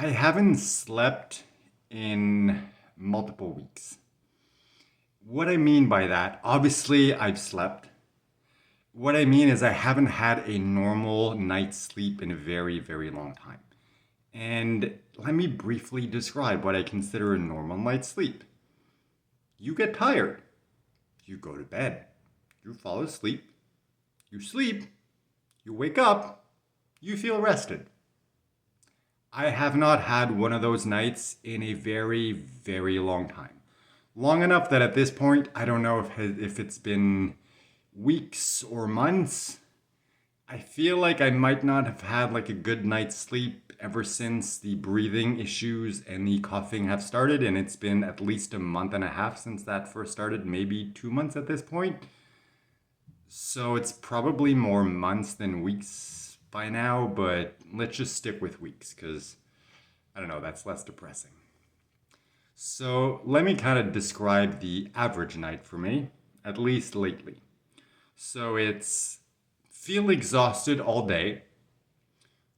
I haven't slept in multiple weeks. What I mean by that, obviously, I've slept. What I mean is, I haven't had a normal night's sleep in a very, very long time. And let me briefly describe what I consider a normal night's sleep. You get tired, you go to bed, you fall asleep, you sleep, you wake up, you feel rested. I have not had one of those nights in a very, very long time. Long enough that at this point, I don't know if it's been weeks or months. I feel like I might not have had like a good night's sleep ever since the breathing issues and the coughing have started, and it's been at least a month and a half since that first started, maybe 2 months at this point. So it's probably more months than weeks by now, but let's just stick with weeks because I don't know, that's less depressing. So let me kind of describe the average night for me, at least lately. So it's feel exhausted all day,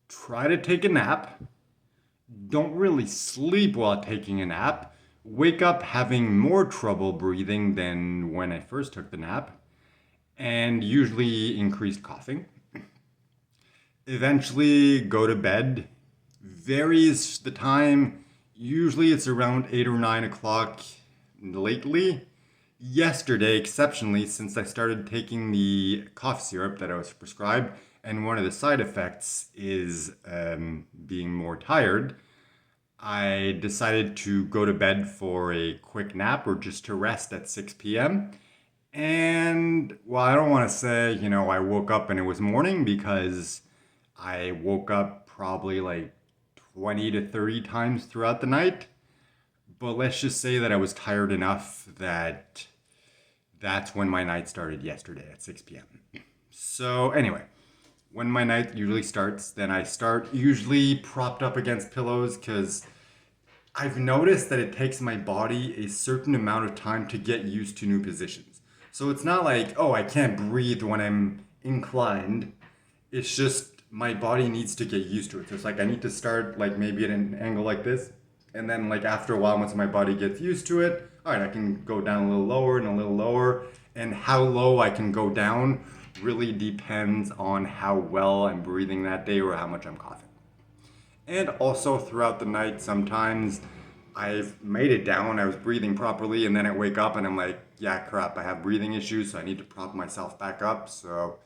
try to take a nap, don't really sleep while taking a nap, wake up having more trouble breathing than when I first took the nap, and usually increased coughing. Eventually go to bed. Varies the time. Usually it's around 8 or 9 o'clock lately. Yesterday, exceptionally, since I started taking the cough syrup that I was prescribed, and one of the side effects is being more tired, I decided to go to bed for a quick nap or just to rest at 6 p.m. And, well, I don't want to say, I woke up and it was morning because I woke up probably like 20 to 30 times throughout the night. But let's just say that I was tired enough that that's when my night started yesterday at 6 p.m. So, anyway, when my night usually starts, then I start usually propped up against pillows because I've noticed that it takes my body a certain amount of time to get used to new positions. So it's not like, oh, I can't breathe when I'm inclined. It's just my body needs to get used to it. So it's like I need to start like maybe at an angle like this. And then like after a while, once my body gets used to it, all right, I can go down a little lower and a little lower. And how low I can go down really depends on how well I'm breathing that day or how much I'm coughing. And also throughout the night, sometimes I've made it down, I was breathing properly, and then I wake up and I'm like, yeah, crap, I have breathing issues, so I need to prop myself back up. So,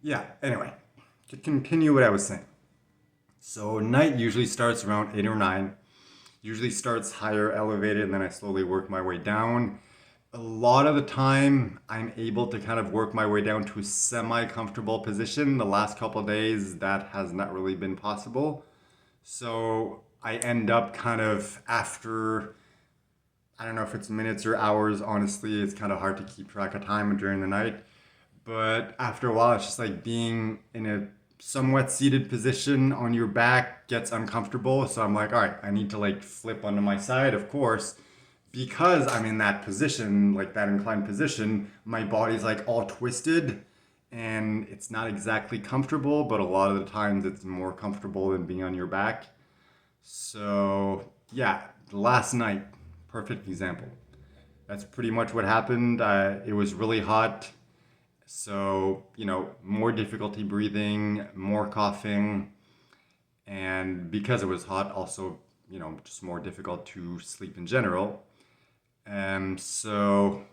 yeah, anyway, to continue what I was saying. So, night usually starts around 8 or 9, usually starts higher, elevated, and then I slowly work my way down. A lot of the time, I'm able to kind of work my way down to a semi comfortable position. The last couple of days, that has not really been possible. So I end up kind of after, I don't know if it's minutes or hours, honestly, it's kind of hard to keep track of time during the night. But after a while, it's just like being in a somewhat seated position on your back gets uncomfortable. So I'm like, all right, I need to like flip onto my side, of course, because I'm in that position, like that inclined position, my body's like all twisted and it's not exactly comfortable, but a lot of the times it's more comfortable than being on your back. So, yeah, last night, perfect example. That's pretty much what happened. It was really hot, so, more difficulty breathing, more coughing, and because it was hot, also, just more difficult to sleep in general. So,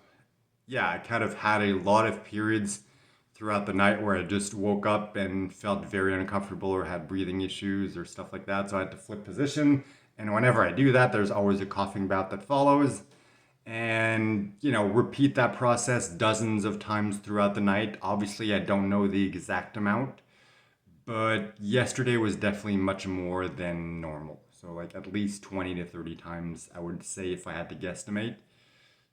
yeah, I kind of had a lot of periods throughout the night where I just woke up and felt very uncomfortable or had breathing issues or stuff like that. So I had to flip position. And whenever I do that, there's always a coughing bout that follows. And, repeat that process dozens of times throughout the night. Obviously, I don't know the exact amount, but yesterday was definitely much more than normal. So, like at least 20 to 30 times, I would say, if I had to guesstimate.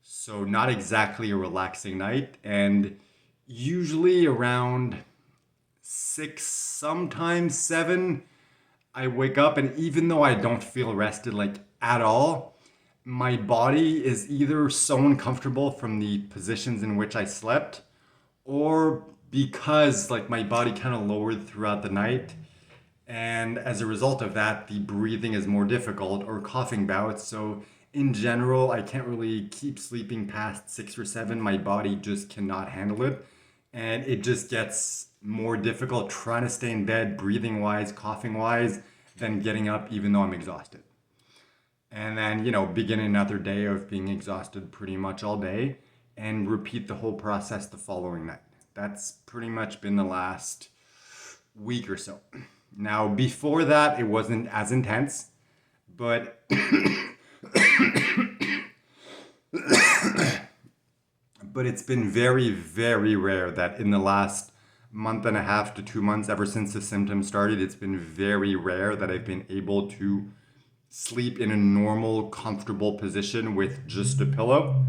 So, not exactly a relaxing night. And usually around 6, sometimes 7, I wake up, and even though I don't feel rested like at all, my body is either so uncomfortable from the positions in which I slept, or because like my body kind of lowered throughout the night And as a result of that, the breathing is more difficult or coughing bouts. So in general, I can't really keep sleeping past 6 or 7. My body just cannot handle it. And it just gets more difficult trying to stay in bed, breathing wise, coughing wise, than getting up, even though I'm exhausted. And then, begin another day of being exhausted pretty much all day and repeat the whole process the following night. That's pretty much been the last week or so. Now, before that, it wasn't as intense, but but it's been very, very rare that in the last month and a half to 2 months, ever since the symptoms started, it's been very rare that I've been able to sleep in a normal, comfortable position with just a pillow.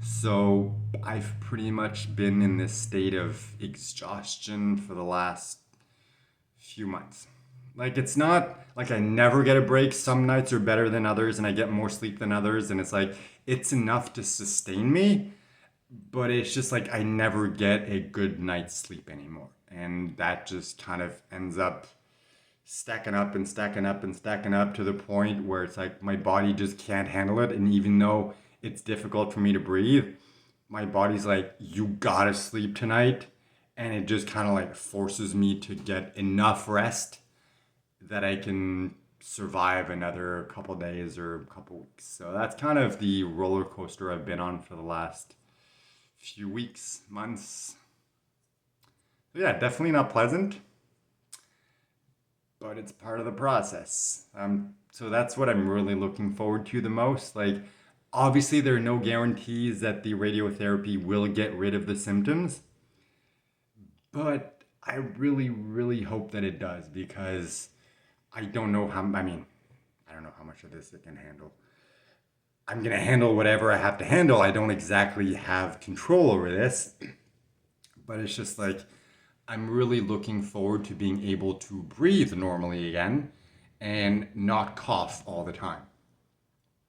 So I've pretty much been in this state of exhaustion for the last few months. Like, it's not like I never get a break. Some nights are better than others and I get more sleep than others. And it's like, it's enough to sustain me. But it's just like I never get a good night's sleep anymore. And that just kind of ends up stacking up and stacking up and stacking up to the point where it's like my body just can't handle it. And even though it's difficult for me to breathe, my body's like, you gotta sleep tonight. And it just kind of like forces me to get enough rest that I can survive another couple days or a couple weeks. So that's kind of the roller coaster I've been on for the last few weeks, months. So yeah, definitely not pleasant, but it's part of the process. So that's what I'm really looking forward to the most. Like, obviously, there are no guarantees that the radiotherapy will get rid of the symptoms, but I really, really hope that it does because I don't know how, I don't know how much of this it can handle. I'm going to handle whatever I have to handle. I don't exactly have control over this, but it's just like I'm really looking forward to being able to breathe normally again and not cough all the time.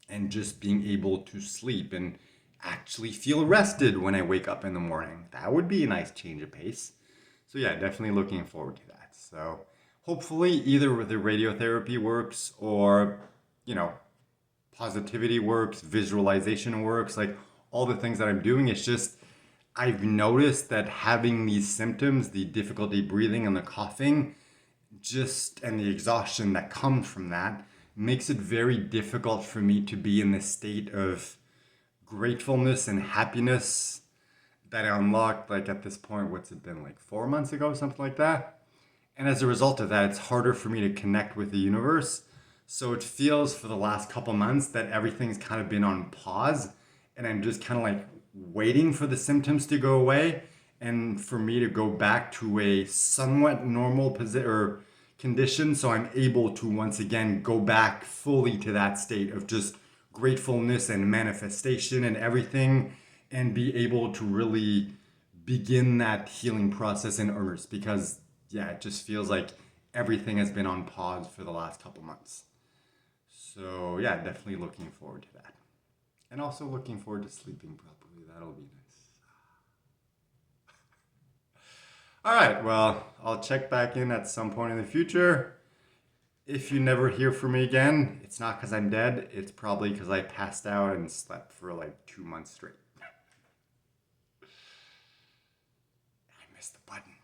And just being able to sleep and actually feel rested when I wake up in the morning. That would be a nice change of pace. So yeah, definitely looking forward to that. So hopefully either the radiotherapy works or, positivity works, visualization works, like all the things that I'm doing. It's just I've noticed that having these symptoms, the difficulty breathing and the coughing, and the exhaustion that comes from that, makes it very difficult for me to be in this state of gratefulness and happiness that I unlocked, like at this point, what's it been, like 4 months ago, something like that? And as a result of that, it's harder for me to connect with the universe. So it feels for the last couple months that everything's kind of been on pause and I'm just kind of like waiting for the symptoms to go away and for me to go back to a somewhat normal position or condition so I'm able to once again go back fully to that state of just gratefulness and manifestation and everything and be able to really begin that healing process in earnest because yeah, it just feels like everything has been on pause for the last couple months. So yeah, definitely looking forward to that. And also looking forward to sleeping properly. That'll be nice. All right, well, I'll check back in at some point in the future. If you never hear from me again, it's not because I'm dead. It's probably because I passed out and slept for like 2 months straight. I missed the button.